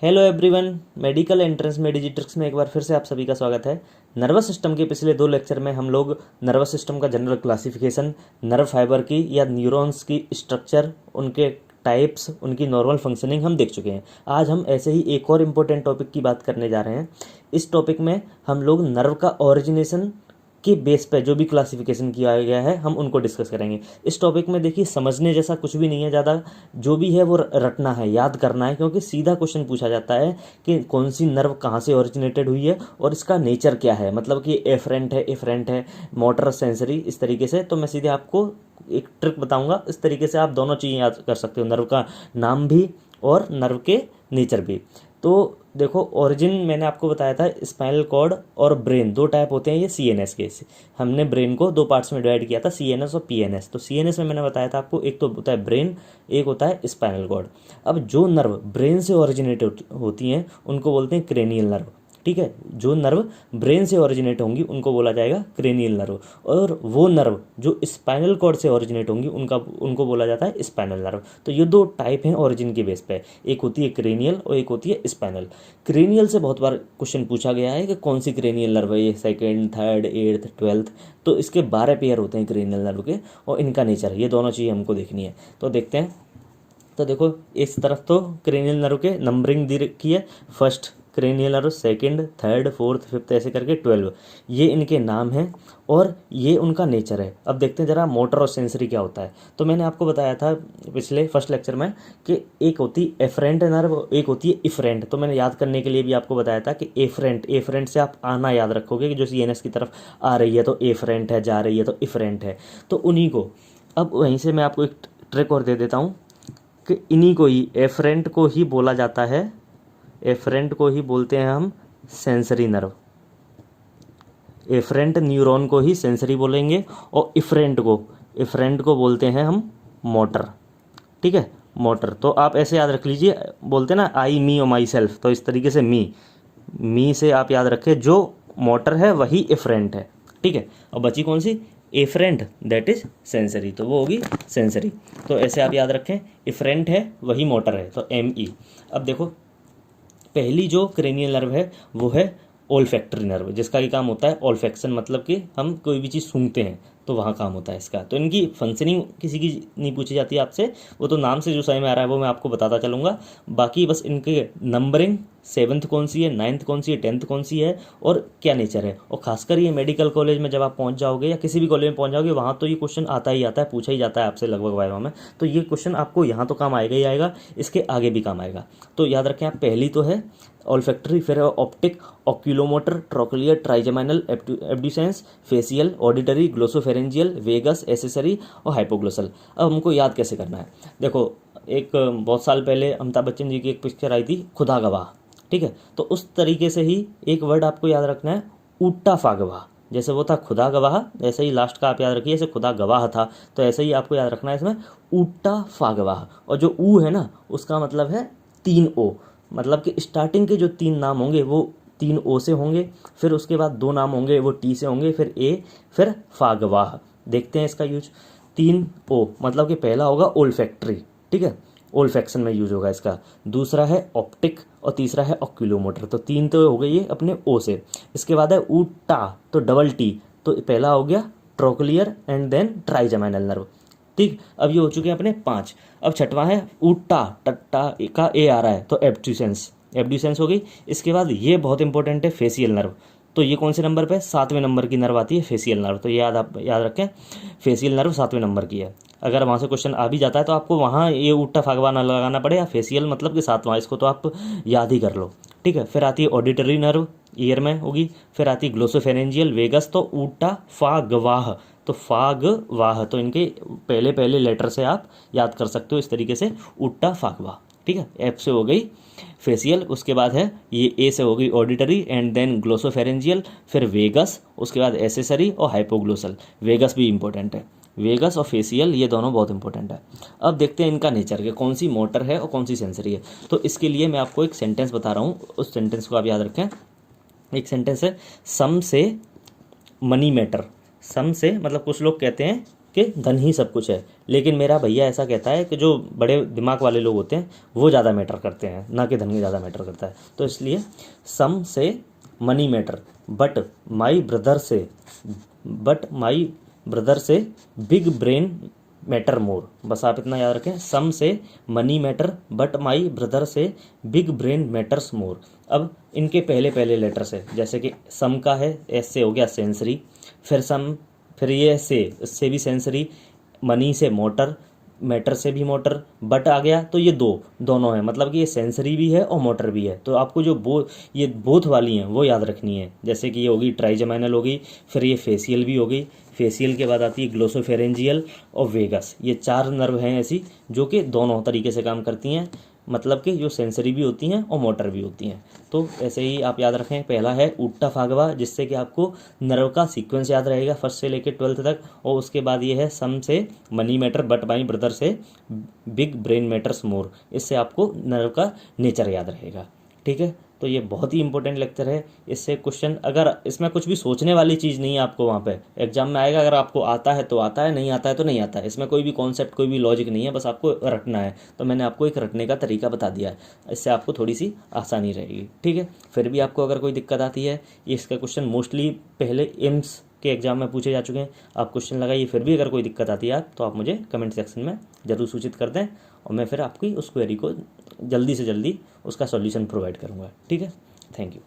Hello everyone, medical entrance में डिजिट्रिक्स में एक बार फिर से आप सभी का स्वागत है। नर्वस सिस्टम के पिछले 2 लेक्चर में हम लोग नर्वस सिस्टम का जनरल क्लासिफिकेशन, नर्व फाइबर की या न्यूरॉन्स की स्ट्रक्चर, उनके टाइप्स, उनकी नॉर्मल फंक्शनिंग हम देख चुके हैं। आज हम ऐसे ही एक और इम्पोर्टेंट टॉपिक की बात करने जा रहे हैं। इस टॉपिक में हम लोग नर्व का ओरिजिनेशन के बेस पे जो भी क्लासिफिकेशन किया गया है हम उनको डिस्कस करेंगे। इस टॉपिक में देखिए समझने जैसा कुछ भी नहीं है, ज़्यादा जो भी है वो रटना है, याद करना है, क्योंकि सीधा क्वेश्चन पूछा जाता है कि कौन सी नर्व कहाँ से ओरिजिनेटेड हुई है और इसका नेचर क्या है, मतलब कि एफरेंट है, इफरेंट है, मोटर, सेंसरी, इस तरीके से। तो मैं सीधे आपको एक ट्रिक बताऊंगा, इस तरीके से आप दोनों चीज़ें याद कर सकते हो, नर्व का नाम भी और नर्व के नेचर भी। तो देखो, ओरिजिन मैंने आपको बताया था, स्पाइनल कॉर्ड और ब्रेन 2 टाइप होते हैं ये सीएनएस के। हमने ब्रेन को 2 पार्ट्स में डिवाइड किया था, सीएनएस और पीएनएस। तो सीएनएस में मैंने बताया था आपको, एक तो होता है ब्रेन, एक होता है स्पाइनल कॉर्ड। अब जो नर्व ब्रेन से ओरिजिनेट होती हैं उनको बोलते हैं क्रेनियल नर्व, ठीक है। जो नर्व ब्रेन से ओरिजिनेट होंगी उनको बोला जाएगा क्रेनियल नर्व, और वो नर्व जो स्पाइनल कॉर्ड से ओरिजिनेट होंगी उनको बोला जाता है स्पाइनल नर्व। तो ये 2 टाइप हैं ओरिजिन के बेस पे, एक होती है क्रेनियल और एक होती है स्पाइनल। क्रेनियल से बहुत बार क्वेश्चन पूछा गया है कि कौन सी क्रेनियल नर्व है, ये 2nd, 3rd, 8th, 12th। तो इसके 12 पेयर होते हैं क्रेनियल नर्व के, और इनका नेचर, ये दोनों चीज़ें हमको देखनी है। तो देखते हैं। तो देखो, इस तरफ तो क्रेनियल नर्व के नंबरिंग दी रखी है, first cranial nerve, 2nd, 3rd, 4th, 5th, ऐसे करके 12, ये इनके नाम हैं और ये उनका नेचर है। अब देखते हैं जरा मोटर और सेंसरी क्या होता है। तो मैंने आपको बताया था पिछले फर्स्ट लेक्चर में कि एक होती है एफरेंट नर्व, एक होती है इफरेंट। तो मैंने याद करने के लिए भी आपको बताया था कि एफरेंट से आप आना याद रखोगे कि जो सीएनएस की तरफ आ रही है तो एफरेंट है, जा रही है तो इफरेंट है, तो उन्हीं को। अब वहीं से मैं आपको एक ट्रिक और दे देता हूँ कि इन्हीं को ही, एफरेंट को ही बोला जाता है, एफरेंट को ही बोलते हैं हम सेंसरी नर्व। एफरेंट न्यूरॉन को ही सेंसरी बोलेंगे, और इफरेंट को बोलते हैं हम मोटर, ठीक है, मोटर। तो आप ऐसे याद रख लीजिए, बोलते हैं ना आई, मी और माई सेल्फ, तो इस तरीके से मी से आप याद रखें, जो मोटर है वही इफरेंट है, ठीक है। और बची कौन सी, एफरेंट, दैट इज सेंसरी, तो वो होगी सेंसरी। तो ऐसे आप याद रखें, इफरेंट है वही मोटर है, तो ME। अब देखो, पहली जो क्रेनियल नर्व है वो है ओल्फैक्टरी नर्व, जिसका भी काम होता है ओल्फैक्शन, मतलब कि हम कोई भी चीज़ सूंघते हैं तो वहाँ काम होता है इसका। तो इनकी फंक्शनिंग किसी की नहीं पूछी जाती है आपसे, वो तो नाम से जो समझ में आ रहा है वो मैं आपको बताता चलूँगा। बाकी बस इनके नंबरिंग, 7th कौन सी है, 9th कौन सी है, 10th कौन सी है, और क्या नेचर है। और खासकर ये मेडिकल कॉलेज में जब आप पहुंच जाओगे या किसी भी कॉलेज में पहुंच जाओगे, वहाँ तो ये क्वेश्चन आता ही आता है, पूछा ही जाता है आपसे लगभग वाइवा में। तो ये क्वेश्चन आपको यहाँ तो काम आएगा ही आएगा, इसके आगे भी काम आएगा। तो याद रखें आप, पहली तो है ऑल्फैक्टरी, फिर है optic, oculomotor, trochlear, trigeminal, abducens, facial, auditory, glossopharyngeal, vagus, accessory और हाइपोग्लोसल। अब हमको याद कैसे करना है, देखो, एक बहुत साल पहले अमिताभ बच्चन जी की एक पिक्चर आई थी, खुदा गवाह, ठीक है। तो उस तरीके से ही एक वर्ड आपको याद रखना है, ऊट्टा फागवाह। जैसे वो था खुदा गवाह, ऐसे ही लास्ट का आप याद रखिए, जैसे खुदा गवाह था, तो ऐसे ही आपको याद रखना है इसमें ऊट्टा फागवाह। और जो ऊ है ना, उसका मतलब है 3 ओ, मतलब कि स्टार्टिंग के जो 3 नाम होंगे वो 3 ओ से होंगे, फिर उसके बाद 2 नाम होंगे वो टी से होंगे, फिर ए, फिर फागवाह। देखते हैं इसका यूज, 3 ओ, मतलब कि पहला होगा ओल्फैक्टरी, ठीक है, ओल्फैक्शन में यूज होगा इसका। दूसरा है ऑप्टिक और तीसरा है ऑक्यूलोमोटर। तो 3 तो हो गई ये अपने ओ से। इसके बाद है ऊटा, तो डबल टी, तो पहला हो गया trochlear and then trigeminal nerve, ठीक। अब ये हो चुके हैं अपने 5। अब छठवां है ऊटा, टट्टा का ए आ रहा है, तो एब्ड्यूसेंस हो गई। इसके बाद ये बहुत इंपॉर्टेंट है, फेशियल नर्व। तो ये कौन से नंबर पे, 7वें नंबर की नर्व आती है फेशियल नर्व। तो ये याद रखें, फेशियल नर्व 7वें नंबर की है। अगर वहाँ से क्वेश्चन आ भी जाता है तो आपको वहाँ ये ऊट्टा फागवा ना लगाना पड़े, फेशियल मतलब कि 7वां, इसको तो आप याद ही कर लो, ठीक है। फिर आती है ऑडिटरी नर्व, ईयर में होगी। फिर आती है ग्लोसोफेरेंजियल, वेगस, तो ऊट्टा फागवाह, तो फागवाह। तो इनके पहले पहले लेटर से आप याद कर सकते हो इस तरीके से, ऊट्टा फागवाह, ठीक है। एफ से हो गई फेशियल, उसके बाद है ये ए से हो गई ऑडिटरी एंड देन ग्लोसोफेरेंजियल, फिर वेगस, उसके बाद एसेसरी और हाइपोग्लोसल। वेगस भी इंपॉर्टेंट है, वेगस और फेशियल ये दोनों बहुत इंपॉर्टेंट है। अब देखते हैं इनका नेचर के, कौन सी मोटर है और कौन सी सेंसरी है। तो इसके लिए मैं आपको एक सेंटेंस बता रहा हूँ, उस सेंटेंस को आप याद रखें। एक सेंटेंस है, सम से मनी मैटर। सम से मतलब कुछ लोग कहते हैं कि धन ही सब कुछ है, लेकिन मेरा भैया ऐसा कहता है कि जो बड़े दिमाग वाले लोग होते हैं वो ज़्यादा मैटर करते हैं, ना कि धन ही ज़्यादा मैटर करता है। तो इसलिए सम से money matter but my brother से बिग ब्रेन मैटर मोर। बस आप इतना याद रखें, सम से money matter but my brother से बिग ब्रेन मैटर्स मोर। अब इनके पहले पहले लेटर्स है, जैसे कि सम का है, एस से हो गया सेंसरी, फिर सम, फिर ये से, इससे भी सेंसरी, मनी से मोटर, मैटर से भी मोटर, बट आ गया तो ये दोनों है, मतलब कि ये सेंसरी भी है और मोटर भी है। तो आपको जो ये बोथ वाली हैं वो याद रखनी है, जैसे कि ये होगी ट्राइजेमाइनल हो गई, फिर ये फेसियल भी हो गई, फेसियल के बाद आती है ग्लोसोफेरेंजियल और वेगस। ये 4 नर्व हैं ऐसी जो कि दोनों तरीके से काम करती हैं, मतलब कि जो सेंसरी भी होती हैं और मोटर भी होती हैं। तो ऐसे ही आप याद रखें, पहला है ऊट्टा फागवा, जिससे कि आपको नर्व का सीक्वेंस याद रहेगा फर्स्ट से लेकर 12th तक, और उसके बाद ये है सम से money matter but my brother से बिग ब्रेन मैटर्स मोर, इससे आपको नर्व का नेचर याद रहेगा। ठीक है, तो ये बहुत ही इंपॉर्टेंट लेक्चर है। इससे क्वेश्चन, अगर इसमें कुछ भी सोचने वाली चीज़ नहीं है आपको, वहाँ पे एग्जाम में आएगा, अगर आपको आता है तो आता है, नहीं आता है तो नहीं आता है। इसमें कोई भी कॉन्सेप्ट, कोई भी लॉजिक नहीं है, बस आपको रटना है। तो मैंने आपको एक रटने का तरीका बता दिया है, इससे आपको थोड़ी सी आसानी रहेगी। ठीक है, फिर भी आपको अगर कोई दिक्कत आती है, ये इसका क्वेश्चन मोस्टली पहले एम्स के एग्जाम में पूछे जा चुके हैं, आप क्वेश्चन लगाइए। फिर भी अगर कोई दिक्कत आती है तो आप मुझे कमेंट सेक्शन में ज़रूर सूचित कर दें, और मैं फिर आपकी उस क्वेरी को जल्दी से जल्दी उसका सॉल्यूशन प्रोवाइड करूँगा। ठीक है, थैंक यू।